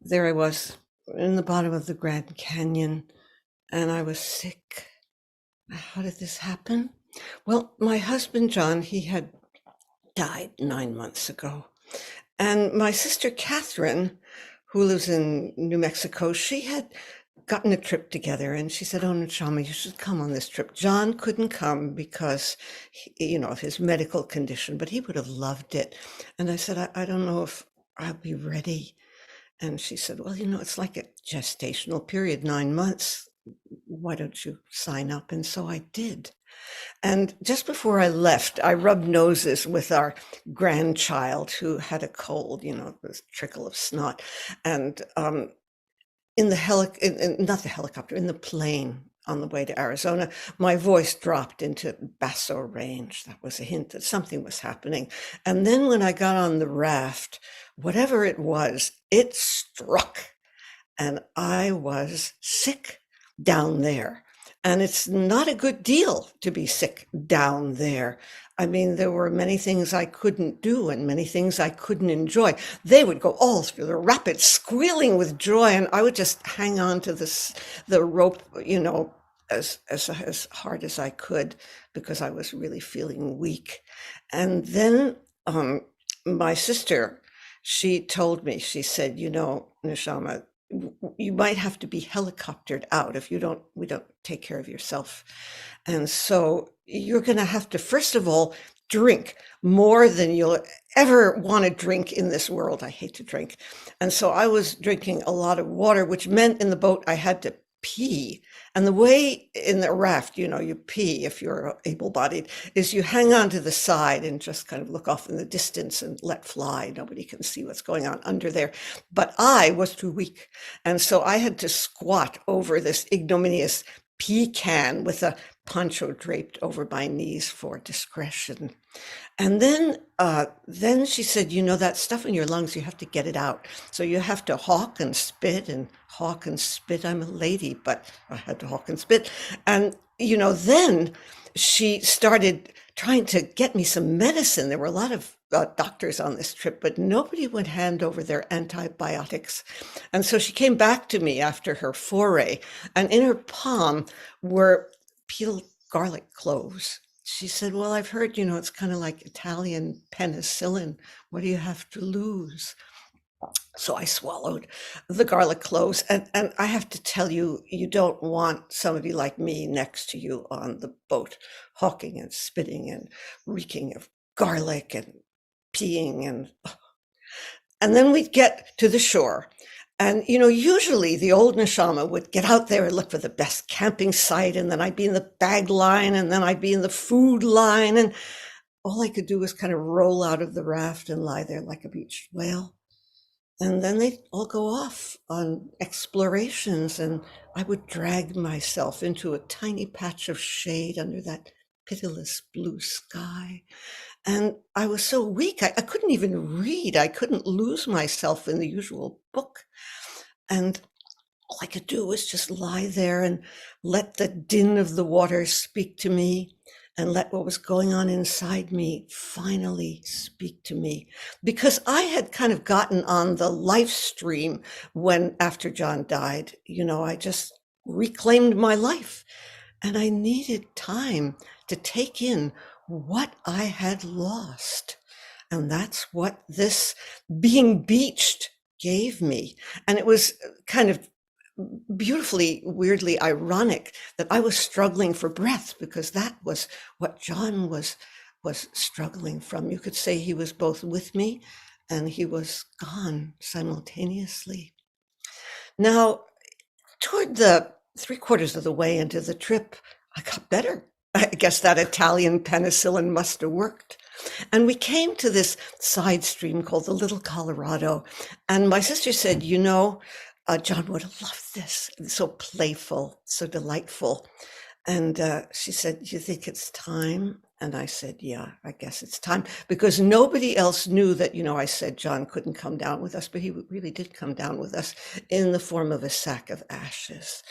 There I was in the bottom of the Grand Canyon, and I was sick. How did this happen? Well, my husband John, he had died 9 months ago. And my sister Catherine, who lives in New Mexico, she had gotten a trip together and she said, "Oh, Neshama, you should come on this trip." John couldn't come because, of his medical condition, but he would have loved it. And I said, I don't know if I'll be ready. And she said, "Well, it's like a gestational period, 9 months. Why don't you sign up?" And so I did. And just before I left, I rubbed noses with our grandchild who had a cold, this trickle of snot. And in the not the helicopter, in the plane on the way to Arizona, my voice dropped into basso range. That was a hint that something was happening. And then when I got on the raft, whatever it was, it struck, and I was sick down there. And it's not a good deal to be sick down there. I mean, there were many things I couldn't do and many things I couldn't enjoy. They would go all through the rapids, squealing with joy, and I would just hang on to the rope, as hard as I could, because I was really feeling weak. And then my sister, she told me, she said, Neshama, you might have to be helicoptered out if we don't take care of yourself. And so you're going to have to, first of all, drink more than you'll ever want to drink in this world. I hate to drink. And so I was drinking a lot of water, which meant in the boat I had to pee. And the way in the raft, you pee if you're able-bodied, is you hang on to the side and just kind of look off in the distance and let fly. Nobody can see what's going on under there. But I was too weak. And so I had to squat over this ignominious pea can with a poncho draped over my knees for discretion. And then she said, that stuff in your lungs, you have to get it out. So you have to hawk and spit and hawk and spit. I'm a lady, but I had to hawk and spit. And, then she started trying to get me some medicine. There were a lot of doctors on this trip, but nobody would hand over their antibiotics. And so she came back to me after her foray, and in her palm were peeled garlic cloves. She said, "Well, I've heard, it's kind of like Italian penicillin. What do you have to lose?" So I swallowed the garlic cloves. And I have to tell you, you don't want somebody like me next to you on the boat, hawking and spitting and reeking of garlic and peeing. And then we'd get to the shore. And, usually the old Neshama would get out there and look for the best camping site. And then I'd be in the bag line, and then I'd be in the food line. And all I could do was kind of roll out of the raft and lie there like a beached whale. And then they'd all go off on explorations, and I would drag myself into a tiny patch of shade under that pitiless blue sky. And I was so weak, I couldn't even read. I couldn't lose myself in the usual book. And all I could do was just lie there and let the din of the water speak to me, and let what was going on inside me finally speak to me. Because I had kind of gotten on the life stream after John died, I just reclaimed my life, and I needed time to take in what I had lost. And that's what this being beached gave me. And it was kind of beautifully, weirdly ironic that I was struggling for breath, because that was what John was struggling from. You could say he was both with me and he was gone simultaneously. Now, toward the 3/4 of the way into the trip, I got better. I guess that Italian penicillin must have worked. And we came to this side stream called the Little Colorado. And my sister said, John would have loved this. It's so playful, so delightful. And she said, "You think it's time?" And I said, "Yeah, I guess it's time," because nobody else knew that, I said John couldn't come down with us, but he really did come down with us in the form of a sack of ashes.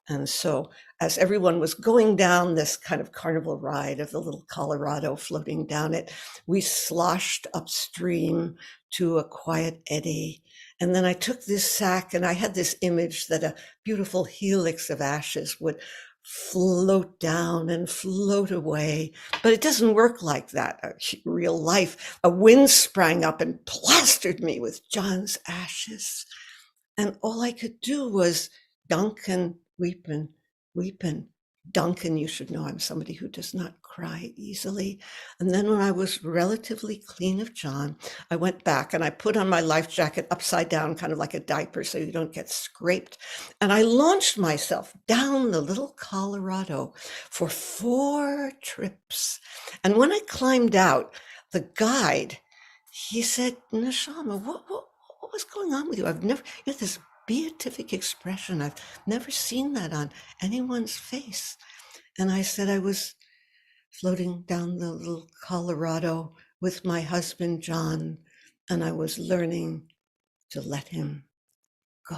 And so as everyone was going down this kind of carnival ride of the little Colorado floating down it, we sloshed upstream to a quiet eddy. And then I took this sack and I had this image that a beautiful helix of ashes would float down and float away. But it doesn't work like that. Real life, a wind sprang up and plastered me with John's ashes. And all I could do was Duncan, weeping, weeping. Duncan, you should know I'm somebody who does not cry easily. And then when I was relatively clean of John, I went back and I put on my life jacket upside down, kind of like a diaper, so you don't get scraped. And I launched myself down the little Colorado for 4 trips. And when I climbed out, the guide, he said, Neshama, what was going on with you? I've never, you had this beatific expression. I've never seen that on anyone's face. And I said, I was floating down the little Colorado with my husband, John, and I was learning to let him go.